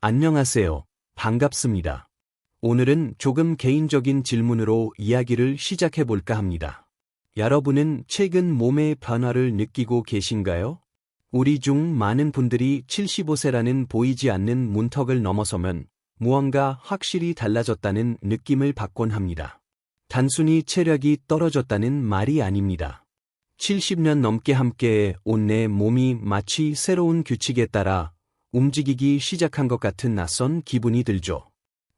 안녕하세요. 반갑습니다. 오늘은 조금 개인적인 질문으로 이야기를 시작해 볼까 합니다. 여러분은 최근 몸의 변화를 느끼고 계신가요? 우리 중 많은 분들이 75세라는 보이지 않는 문턱을 넘어서면 무언가 확실히 달라졌다는 느낌을 받곤 합니다. 단순히 체력이 떨어졌다는 말이 아닙니다. 70년 넘게 함께 온 내 몸이 마치 새로운 규칙에 따라 움직이기 시작한 것 같은 낯선 기분이 들죠.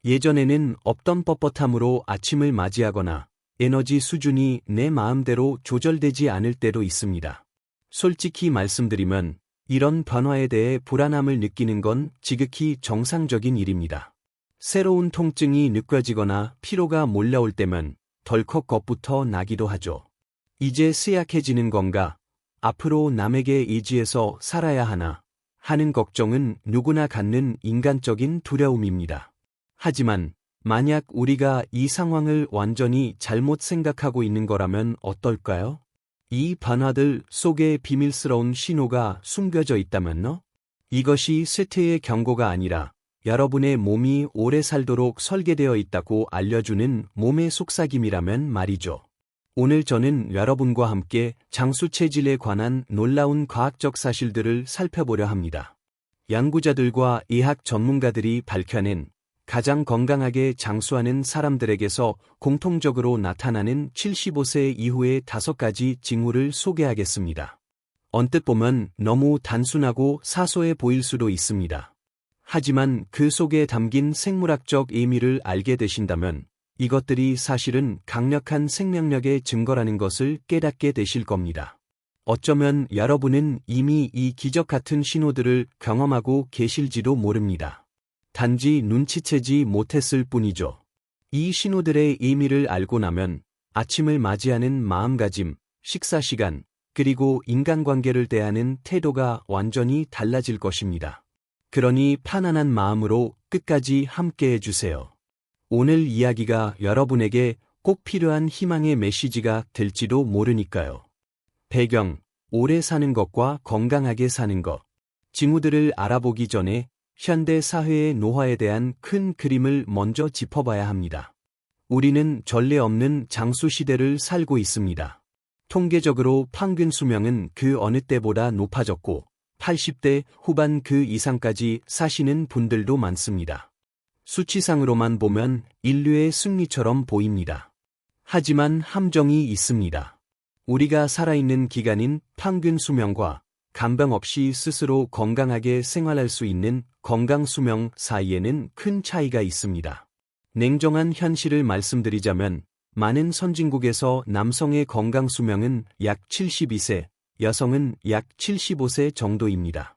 예전에는 없던 뻣뻣함으로 아침을 맞이하거나 에너지 수준이 내 마음대로 조절되지 않을 때도 있습니다. 솔직히 말씀드리면 이런 변화에 대해 불안함을 느끼는 건 지극히 정상적인 일입니다. 새로운 통증이 느껴지거나 피로가 몰려올 때면 덜컥 겁부터 나기도 하죠. 이제 쇠약해지는 건가? 앞으로 남에게 의지해서 살아야 하나? 하는 걱정은 누구나 갖는 인간적인 두려움입니다. 하지만 만약 우리가 이 상황을 완전히 잘못 생각하고 있는 거라면 어떨까요? 이 변화들 속에 비밀스러운 신호가 숨겨져 있다면요? 이것이 쇠퇴의 경고가 아니라 여러분의 몸이 오래 살도록 설계되어 있다고 알려주는 몸의 속삭임이라면 말이죠. 오늘 저는 여러분과 함께 장수 체질에 관한 놀라운 과학적 사실들을 살펴보려 합니다. 연구자들과 의학 전문가들이 밝혀낸 가장 건강하게 장수하는 사람들에게서 공통적으로 나타나는 75세 이후의 5가지 징후를 소개하겠습니다. 언뜻 보면 너무 단순하고 사소해 보일 수도 있습니다. 하지만 그 속에 담긴 생물학적 의미를 알게 되신다면 이것들이 사실은 강력한 생명력의 증거라는 것을 깨닫게 되실 겁니다. 어쩌면 여러분은 이미 이 기적 같은 신호들을 경험하고 계실지도 모릅니다. 단지 눈치채지 못했을 뿐이죠. 이 신호들의 의미를 알고 나면 아침을 맞이하는 마음가짐, 식사 시간, 그리고 인간관계를 대하는 태도가 완전히 달라질 것입니다. 그러니 편안한 마음으로 끝까지 함께해 주세요. 오늘 이야기가 여러분에게 꼭 필요한 희망의 메시지가 될지도 모르니까요. 배경, 오래 사는 것과 건강하게 사는 것. 징후들을 알아보기 전에 현대 사회의 노화에 대한 큰 그림을 먼저 짚어봐야 합니다. 우리는 전례 없는 장수 시대를 살고 있습니다. 통계적으로 평균 수명은 그 어느 때보다 높아졌고 80대 후반 그 이상까지 사시는 분들도 많습니다. 수치상으로만 보면 인류의 승리처럼 보입니다. 하지만 함정이 있습니다. 우리가 살아있는 기간인 평균 수명과 간병 없이 스스로 건강하게 생활할 수 있는 건강 수명 사이에는 큰 차이가 있습니다. 냉정한 현실을 말씀드리자면 많은 선진국에서 남성의 건강 수명은 약 72세, 여성은 약 75세 정도입니다.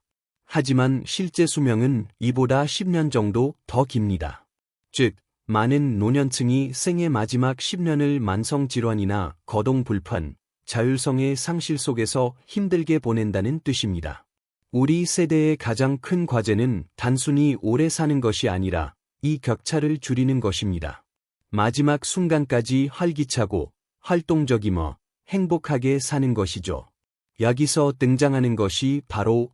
하지만 실제 수명은 이보다 10년 정도 더 깁니다. 즉, 많은 노년층이 생의 마지막 10년을 만성질환이나 거동불편, 자율성의 상실 속에서 힘들게 보낸다는 뜻입니다. 우리 세대의 가장 큰 과제는 단순히 오래 사는 것이 아니라 이 격차를 줄이는 것입니다. 마지막 순간까지 활기차고 활동적이며 행복하게 사는 것이죠. 여기서 등장하는 것이 바로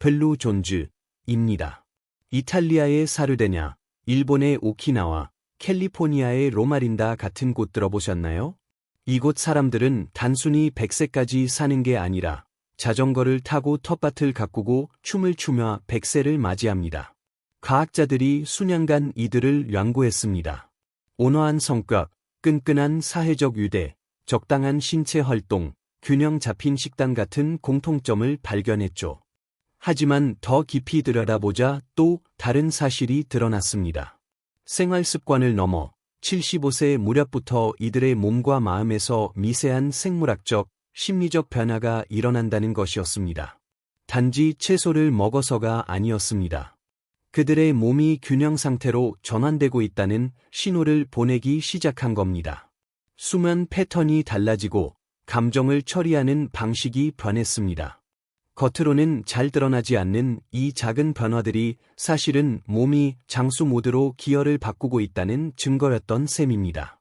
벨루존즈입니다. 이탈리아의 사르데냐, 일본의 오키나와, 캘리포니아의 로마린다 같은 곳 들어보셨나요? 이곳 사람들은 단순히 100세까지 사는 게 아니라 자전거를 타고 텃밭을 가꾸고 춤을 추며 100세를 맞이합니다. 과학자들이 수년간 이들을 연구했습니다. 온화한 성격, 끈끈한 사회적 유대, 적당한 신체 활동, 균형 잡힌 식단 같은 공통점을 발견했죠. 하지만 더 깊이 들여다보자 또 다른 사실이 드러났습니다. 생활 습관을 넘어 75세 무렵부터 이들의 몸과 마음에서 미세한 생물학적, 심리적 변화가 일어난다는 것이었습니다. 단지 채소를 먹어서가 아니었습니다. 그들의 몸이 균형 상태로 전환되고 있다는 신호를 보내기 시작한 겁니다. 수면 패턴이 달라지고 감정을 처리하는 방식이 변했습니다. 겉으로는 잘 드러나지 않는 이 작은 변화들이 사실은 몸이 장수 모드로 기어를 바꾸고 있다는 증거였던 셈입니다.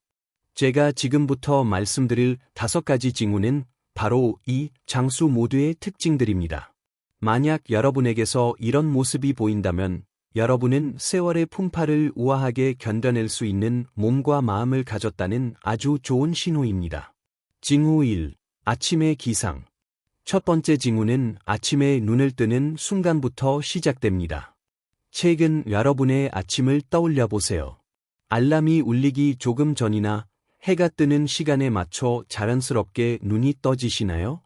제가 지금부터 말씀드릴 5가지 징후는 바로 이 장수 모드의 특징들입니다. 만약 여러분에게서 이런 모습이 보인다면 여러분은 세월의 풍파를 우아하게 견뎌낼 수 있는 몸과 마음을 가졌다는 아주 좋은 신호입니다. 징후 1. 아침의 기상. 첫 번째 징후는 아침에 눈을 뜨는 순간부터 시작됩니다. 최근 여러분의 아침을 떠올려 보세요. 알람이 울리기 조금 전이나 해가 뜨는 시간에 맞춰 자연스럽게 눈이 떠지시나요?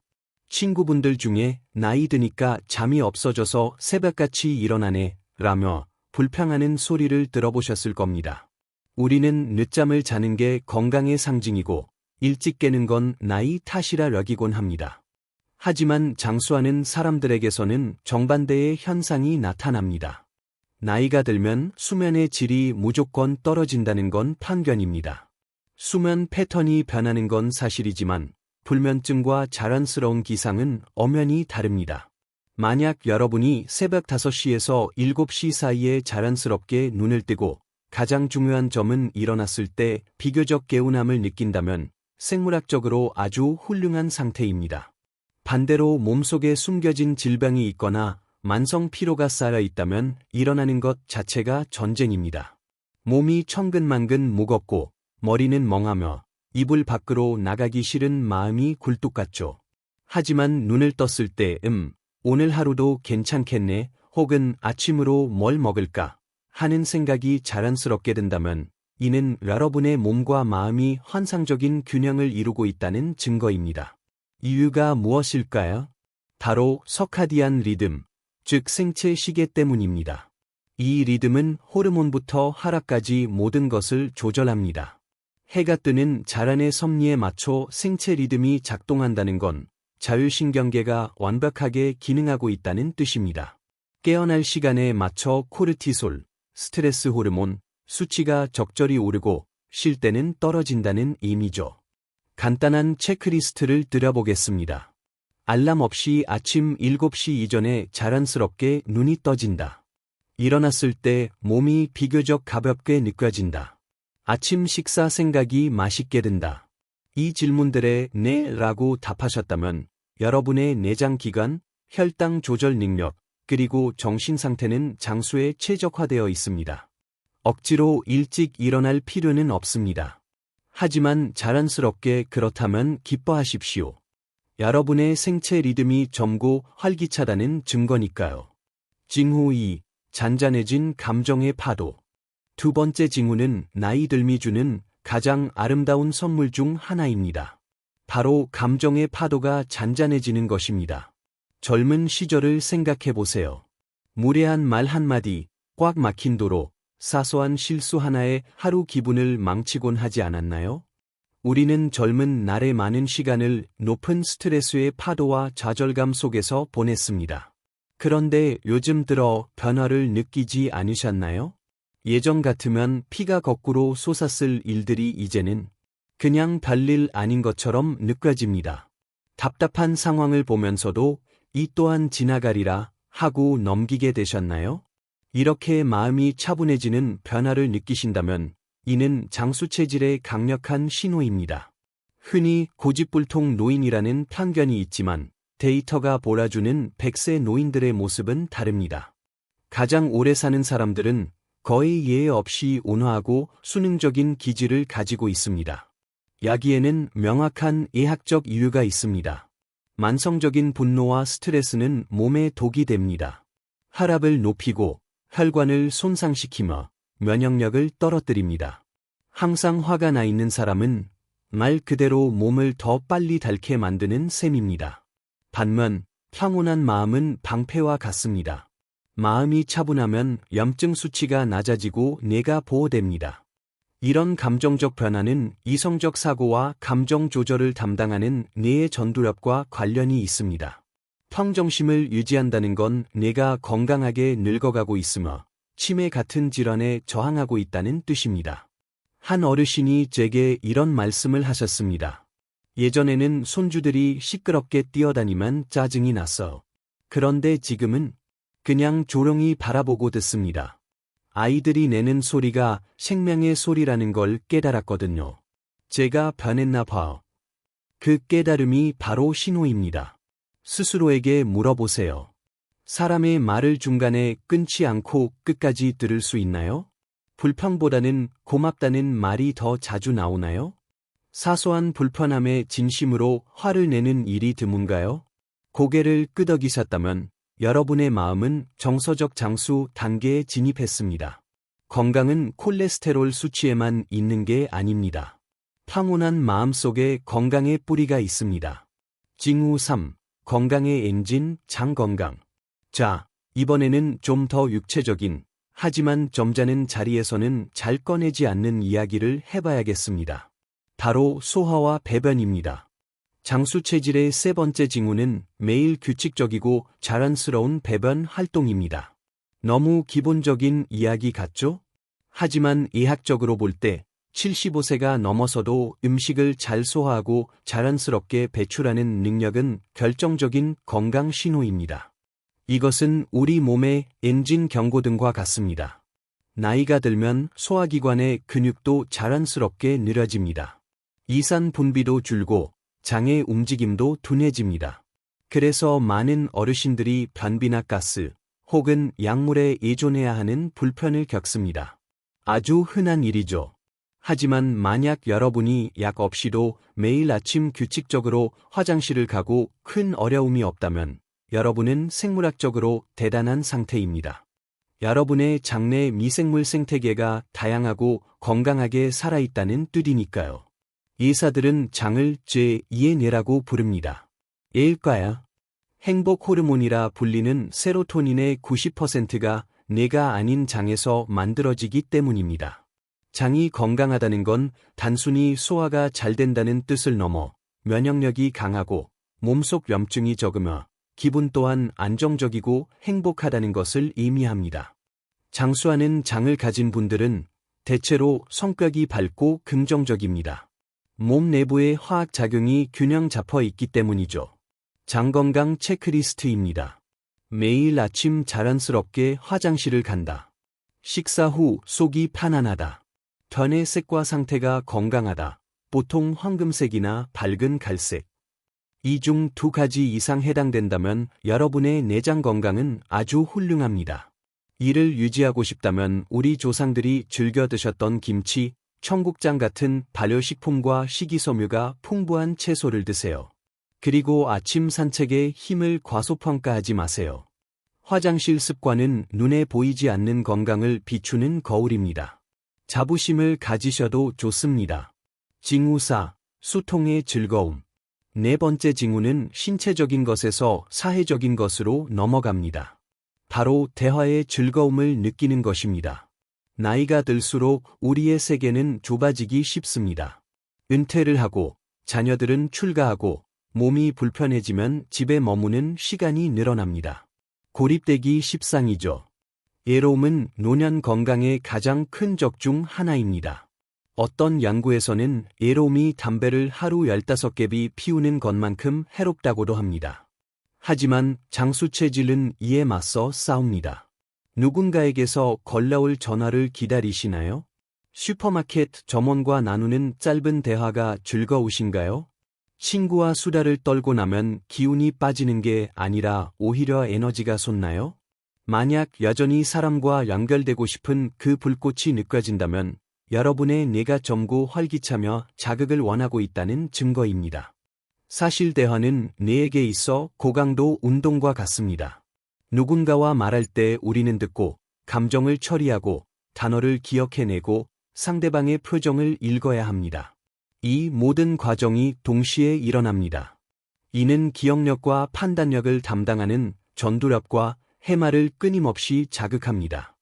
친구분들 중에 나이 드니까 잠이 없어져서 새벽같이 일어나네 라며 불평하는 소리를 들어보셨을 겁니다. 우리는 늦잠을 자는 게 건강의 상징이고 일찍 깨는 건 나이 탓이라 여기곤 합니다. 하지만 장수하는 사람들에게서는 정반대의 현상이 나타납니다. 나이가 들면 수면의 질이 무조건 떨어진다는 건 편견입니다. 수면 패턴이 변하는 건 사실이지만 불면증과 자연스러운 기상은 엄연히 다릅니다. 만약 여러분이 새벽 5시에서 7시 사이에 자연스럽게 눈을 뜨고 가장 중요한 점은 일어났을 때 비교적 개운함을 느낀다면 생물학적으로 아주 훌륭한 상태입니다. 반대로 몸속에 숨겨진 질병이 있거나 만성 피로가 쌓여 있다면 일어나는 것 자체가 전쟁입니다. 몸이 천근만근 무겁고 머리는 멍하며 이불 밖으로 나가기 싫은 마음이 굴뚝 같죠. 하지만 눈을 떴을 때 오늘 하루도 괜찮겠네 혹은 아침으로 뭘 먹을까 하는 생각이 자연스럽게 든다면 이는 여러분의 몸과 마음이 환상적인 균형을 이루고 있다는 증거입니다. 이유가 무엇일까요? 바로 서카디안 리듬, 즉 생체 시계 때문입니다. 이 리듬은 호르몬부터 하락까지 모든 것을 조절합니다. 해가 뜨는 자란의 섭리에 맞춰 생체 리듬이 작동한다는 건 자율신경계가 완벽하게 기능하고 있다는 뜻입니다. 깨어날 시간에 맞춰 코르티솔, 스트레스 호르몬, 수치가 적절히 오르고 쉴 때는 떨어진다는 의미죠. 간단한 체크리스트를 드려보겠습니다. 알람 없이 아침 7시 이전에 자연스럽게 눈이 떠진다. 일어났을 때 몸이 비교적 가볍게 느껴진다. 아침 식사 생각이 맛있게 든다. 이 질문들에 네 라고 답하셨다면 여러분의 내장 기관, 혈당 조절 능력, 그리고 정신 상태는 장수에 최적화되어 있습니다. 억지로 일찍 일어날 필요는 없습니다. 하지만 자연스럽게 그렇다면 기뻐하십시오. 여러분의 생체 리듬이 젊고 활기차다는 증거니까요. 징후 2. 잔잔해진 감정의 파도. 두 번째 징후는 나이 들미 주는 가장 아름다운 선물 중 하나입니다. 바로 감정의 파도가 잔잔해지는 것입니다. 젊은 시절을 생각해 보세요. 무례한 말 한마디, 꽉 막힌 도로, 사소한 실수 하나에 하루 기분을 망치곤 하지 않았나요? 우리는 젊은 날의 많은 시간을 높은 스트레스의 파도와 좌절감 속에서 보냈습니다. 그런데 요즘 들어 변화를 느끼지 않으셨나요? 예전 같으면 피가 거꾸로 솟았을 일들이 이제는 그냥 별일 아닌 것처럼 느껴집니다. 답답한 상황을 보면서도 이 또한 지나가리라 하고 넘기게 되셨나요? 이렇게 마음이 차분해지는 변화를 느끼신다면 이는 장수 체질의 강력한 신호입니다. 흔히 고집불통 노인이라는 편견이 있지만 데이터가 몰아주는 100세 노인들의 모습은 다릅니다. 가장 오래 사는 사람들은 거의 예외 없이 온화하고 수능적인 기질을 가지고 있습니다. 여기에는 명확한 의학적 이유가 있습니다. 만성적인 분노와 스트레스는 몸에 독이 됩니다. 혈압을 높이고 혈관을 손상시키며 면역력을 떨어뜨립니다. 항상 화가 나 있는 사람은 말 그대로 몸을 더 빨리 닳게 만드는 셈입니다. 반면 평온한 마음은 방패와 같습니다. 마음이 차분하면 염증 수치가 낮아지고 뇌가 보호됩니다. 이런 감정적 변화는 이성적 사고와 감정 조절을 담당하는 뇌의 전두엽과 관련이 있습니다. 평정심을 유지한다는 건 뇌가 건강하게 늙어가고 있으며 치매 같은 질환에 저항하고 있다는 뜻입니다. 한 어르신이 제게 이런 말씀을 하셨습니다. 예전에는 손주들이 시끄럽게 뛰어다니면 짜증이 났어. 그런데 지금은 그냥 조용히 바라보고 듣습니다. 아이들이 내는 소리가 생명의 소리라는 걸 깨달았거든요. 제가 변했나 봐요. 그 깨달음이 바로 신호입니다. 스스로에게 물어보세요. 사람의 말을 중간에 끊지 않고 끝까지 들을 수 있나요? 불평보다는 고맙다는 말이 더 자주 나오나요? 사소한 불편함에 진심으로 화를 내는 일이 드문가요? 고개를 끄덕이셨다면 여러분의 마음은 정서적 장수 단계에 진입했습니다. 건강은 콜레스테롤 수치에만 있는 게 아닙니다. 평온한 마음속에 건강의 뿌리가 있습니다. 징후 3. 건강의 엔진, 장 건강. 자, 이번에는 좀 더 육체적인, 하지만 점잖은 자리에서는 잘 꺼내지 않는 이야기를 해봐야겠습니다. 바로 소화와 배변입니다. 장수 체질의 세 번째 징후는 매일 규칙적이고 자연스러운 배변 활동입니다. 너무 기본적인 이야기 같죠? 하지만 의학적으로 볼 때 75세가 넘어서도 음식을 잘 소화하고 자연스럽게 배출하는 능력은 결정적인 건강 신호입니다. 이것은 우리 몸의 엔진 경고등과 같습니다. 나이가 들면 소화기관의 근육도 자연스럽게 느려집니다. 이산 분비도 줄고 장의 움직임도 둔해집니다. 그래서 많은 어르신들이 변비나 가스 혹은 약물에 의존해야 하는 불편을 겪습니다. 아주 흔한 일이죠. 하지만 만약 여러분이 약 없이도 매일 아침 규칙적으로 화장실을 가고 큰 어려움이 없다면 여러분은 생물학적으로 대단한 상태입니다. 여러분의 장내 미생물 생태계가 다양하고 건강하게 살아있다는 뜻이니까요. 의사들은 장을 제2의 뇌라고 부릅니다. 왜일까요? 행복 호르몬이라 불리는 세로토닌의 90%가 뇌가 아닌 장에서 만들어지기 때문입니다. 장이 건강하다는 건 단순히 소화가 잘 된다는 뜻을 넘어 면역력이 강하고 몸속 염증이 적으며 기분 또한 안정적이고 행복하다는 것을 의미합니다. 장수하는 장을 가진 분들은 대체로 성격이 밝고 긍정적입니다. 몸 내부의 화학작용이 균형 잡혀 있기 때문이죠. 장건강 체크리스트입니다. 매일 아침 자연스럽게 화장실을 간다. 식사 후 속이 편안하다. 변의 색과 상태가 건강하다. 보통 황금색이나 밝은 갈색. 이 중 2가지 이상 해당된다면 여러분의 내장 건강은 아주 훌륭합니다. 이를 유지하고 싶다면 우리 조상들이 즐겨 드셨던 김치, 청국장 같은 발효식품과 식이섬유가 풍부한 채소를 드세요. 그리고 아침 산책에 힘을 과소평가하지 마세요. 화장실 습관은 눈에 보이지 않는 건강을 비추는 거울입니다. 자부심을 가지셔도 좋습니다. 징후 4. 소통의 즐거움. 네 번째 징후는 신체적인 것에서 사회적인 것으로 넘어갑니다. 바로 대화의 즐거움을 느끼는 것입니다. 나이가 들수록 우리의 세계는 좁아지기 쉽습니다. 은퇴를 하고 자녀들은 출가하고 몸이 불편해지면 집에 머무는 시간이 늘어납니다. 고립되기 십상이죠. 외로움은 노년 건강의 가장 큰 적 중 하나입니다. 어떤 연구에서는 외로움이 담배를 하루 15개비 피우는 것만큼 해롭다고도 합니다. 하지만 장수 체질은 이에 맞서 싸웁니다. 누군가에게서 걸려올 전화를 기다리시나요? 슈퍼마켓 점원과 나누는 짧은 대화가 즐거우신가요? 친구와 수다를 떨고 나면 기운이 빠지는 게 아니라 오히려 에너지가 솟나요? 만약 여전히 사람과 연결되고 싶은 그 불꽃이 느껴진다면 여러분의 뇌가 젊고 활기차며 자극을 원하고 있다는 증거입니다. 사실 대화는 뇌에게 있어 고강도 운동과 같습니다. 누군가와 말할 때 우리는 듣고 감정을 처리하고 단어를 기억해내고 상대방의 표정을 읽어야 합니다. 이 모든 과정이 동시에 일어납니다. 이는 기억력과 판단력을 담당하는 전두엽과 해마를 끊임없이 자극합니다.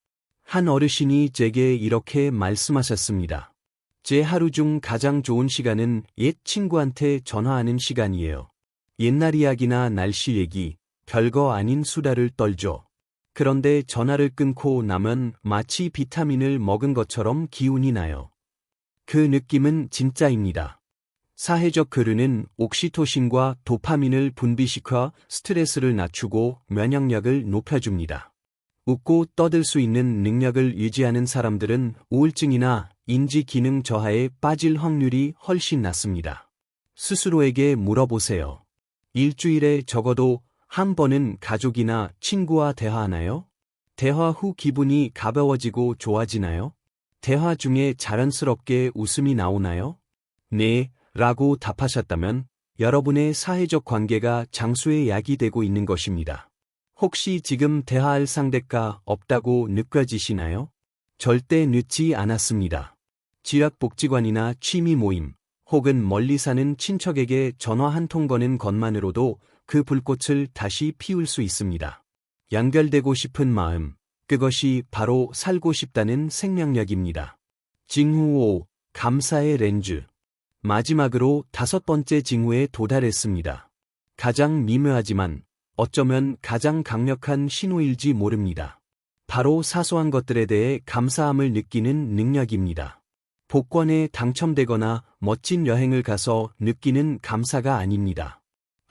한 어르신이 제게 이렇게 말씀하셨습니다. 제 하루 중 가장 좋은 시간은 옛 친구한테 전화하는 시간이에요. 옛날 이야기나 날씨 얘기, 별거 아닌 수다를 떨죠. 그런데 전화를 끊고 나면 마치 비타민을 먹은 것처럼 기운이 나요. 그 느낌은 진짜입니다. 사회적 교류는 옥시토신과 도파민을 분비시켜 스트레스를 낮추고 면역력을 높여줍니다. 웃고 떠들 수 있는 능력을 유지하는 사람들은 우울증이나 인지 기능 저하에 빠질 확률이 훨씬 낮습니다. 스스로에게 물어보세요. 일주일에 적어도 한 번은 가족이나 친구와 대화하나요? 대화 후 기분이 가벼워지고 좋아지나요? 대화 중에 자연스럽게 웃음이 나오나요? 네, 라고 답하셨다면 여러분의 사회적 관계가 장수의 약이 되고 있는 것입니다. 혹시 지금 대화할 상대가 없다고 느껴지시나요? 절대 늦지 않았습니다. 지역복지관이나 취미 모임, 혹은 멀리 사는 친척에게 전화 한 통 거는 것만으로도 그 불꽃을 다시 피울 수 있습니다. 연결되고 싶은 마음, 그것이 바로 살고 싶다는 생명력입니다. 징후 5. 감사의 렌즈. 마지막으로 5번째 징후에 도달했습니다. 가장 미묘하지만 어쩌면 가장 강력한 신호일지 모릅니다. 바로 사소한 것들에 대해 감사함을 느끼는 능력입니다. 복권에 당첨되거나 멋진 여행을 가서 느끼는 감사가 아닙니다.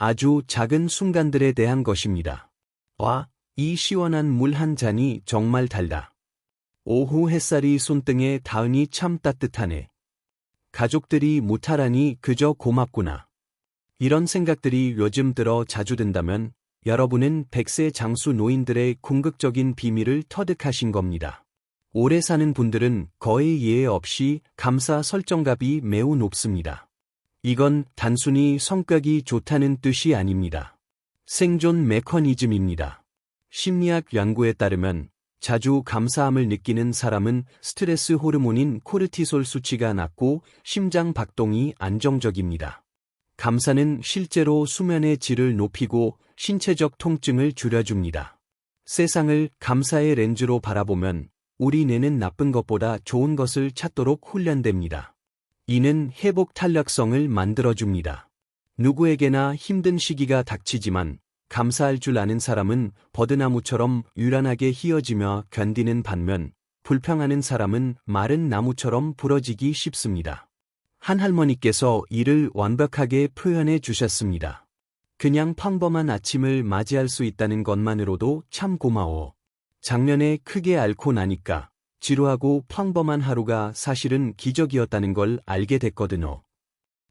아주 작은 순간들에 대한 것입니다. 와, 이 시원한 물 한 잔이 정말 달다. 오후 햇살이 손등에 닿으니 참 따뜻하네. 가족들이 무탈하니 그저 고맙구나. 이런 생각들이 요즘 들어 자주 든다면 여러분은 100세 장수 노인들의 궁극적인 비밀을 터득하신 겁니다. 오래 사는 분들은 거의 예외 없이 감사 설정값이 매우 높습니다. 이건 단순히 성격이 좋다는 뜻이 아닙니다. 생존 메커니즘입니다. 심리학 연구에 따르면 자주 감사함을 느끼는 사람은 스트레스 호르몬인 코르티솔 수치가 낮고 심장 박동이 안정적입니다. 감사는 실제로 수면의 질을 높이고 신체적 통증을 줄여줍니다. 세상을 감사의 렌즈로 바라보면 우리 뇌는 나쁜 것보다 좋은 것을 찾도록 훈련됩니다. 이는 회복 탄력성을 만들어줍니다. 누구에게나 힘든 시기가 닥치지만 감사할 줄 아는 사람은 버드나무처럼 유연하게 휘어지며 견디는 반면 불평하는 사람은 마른 나무처럼 부러지기 쉽습니다. 한 할머니께서 이를 완벽하게 표현해 주셨습니다. 그냥 평범한 아침을 맞이할 수 있다는 것만으로도 참 고마워. 작년에 크게 앓고 나니까 지루하고 평범한 하루가 사실은 기적이었다는 걸 알게 됐거든요.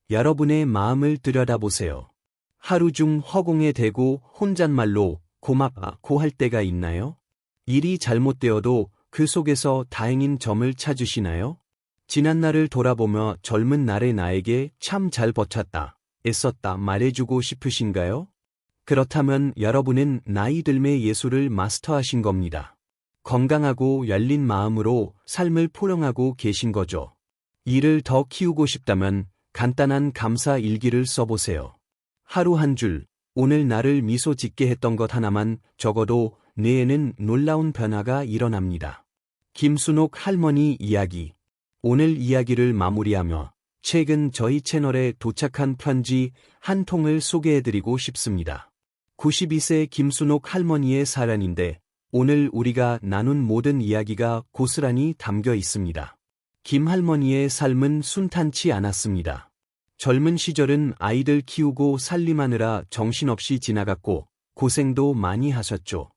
여러분의 마음을 들여다보세요. 하루 중 허공에 대고 혼잣말로 고맙고 할 때가 있나요? 일이 잘못되어도 그 속에서 다행인 점을 찾으시나요? 지난날을 돌아보며 젊은 날의 나에게 참 잘 버텼다, 애썼다 말해주고 싶으신가요? 그렇다면 여러분은 나이 들매 예술을 마스터하신 겁니다. 건강하고 열린 마음으로 삶을 포용하고 계신 거죠. 이를 더 키우고 싶다면 간단한 감사 일기를 써보세요. 하루 한 줄, 오늘 나를 미소 짓게 했던 것 하나만 적어도 뇌에는 놀라운 변화가 일어납니다. 김순옥 할머니 이야기. 오늘 이야기를 마무리하며 최근 저희 채널에 도착한 편지 한 통을 소개해드리고 싶습니다. 92세 김순옥 할머니의 사연인데 오늘 우리가 나눈 모든 이야기가 고스란히 담겨 있습니다. 김 할머니의 삶은 순탄치 않았습니다. 젊은 시절은 아이들 키우고 살림하느라 정신없이 지나갔고 고생도 많이 하셨죠.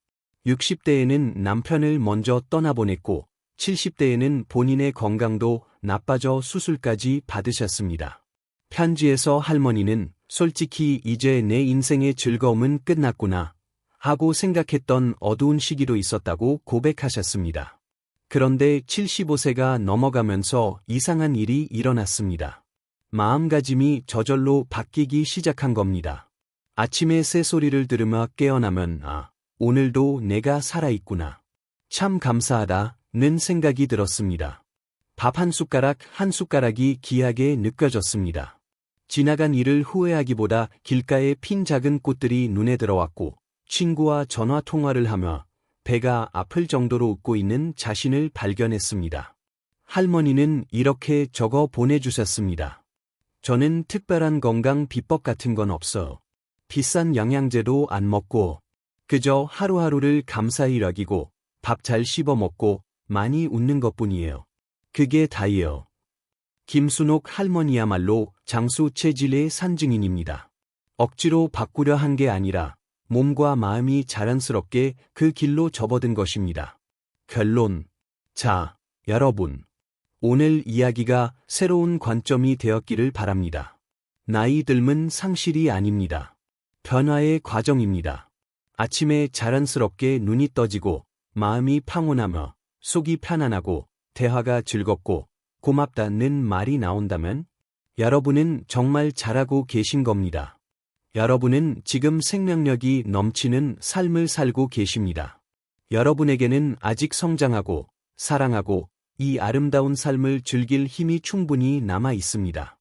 60대에는 남편을 먼저 떠나보냈고 70대에는 본인의 건강도 나빠져 수술까지 받으셨습니다. 편지에서 할머니는 솔직히 이제 내 인생의 즐거움은 끝났구나 하고 생각했던 어두운 시기도 있었다고 고백하셨습니다. 그런데 75세가 넘어가면서 이상한 일이 일어났습니다. 마음가짐이 저절로 바뀌기 시작한 겁니다. 아침에 새소리를 들으며 깨어나면 오늘도 내가 살아있구나. 참 감사하다는 생각이 들었습니다. 밥 한 숟가락 한 숟가락이 귀하게 느껴졌습니다. 지나간 일을 후회하기보다 길가에 핀 작은 꽃들이 눈에 들어왔고 친구와 전화 통화를 하며 배가 아플 정도로 웃고 있는 자신을 발견했습니다. 할머니는 이렇게 적어 보내주셨습니다. 저는 특별한 건강 비법 같은 건 없어. 비싼 영양제도 안 먹고 그저 하루하루를 감사히 여기고 밥 잘 씹어 먹고 많이 웃는 것뿐이에요. 그게 다예요. 김순옥 할머니야말로 장수 체질의 산증인입니다. 억지로 바꾸려 한 게 아니라 몸과 마음이 자연스럽게 그 길로 접어든 것입니다. 결론. 자, 여러분. 오늘 이야기가 새로운 관점이 되었기를 바랍니다. 나이 듦은 상실이 아닙니다. 변화의 과정입니다. 아침에 자연스럽게 눈이 떠지고 마음이 평온하며 속이 편안하고 대화가 즐겁고 고맙다는 말이 나온다면 여러분은 정말 잘하고 계신 겁니다. 여러분은 지금 생명력이 넘치는 삶을 살고 계십니다. 여러분에게는 아직 성장하고 사랑하고 이 아름다운 삶을 즐길 힘이 충분히 남아 있습니다.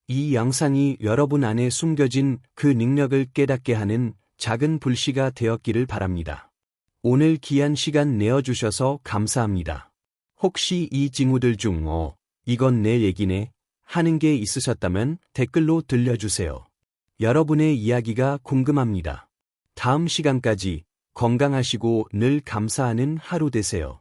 이 영상이 여러분 안에 숨겨진 그 능력을 깨닫게 하는 작은 불씨가 되었기를 바랍니다. 오늘 귀한 시간 내어주셔서 감사합니다. 혹시 이 징후들 중 이건 내 얘기네 하는 게 있으셨다면 댓글로 들려주세요. 여러분의 이야기가 궁금합니다. 다음 시간까지 건강하시고 늘 감사하는 하루 되세요.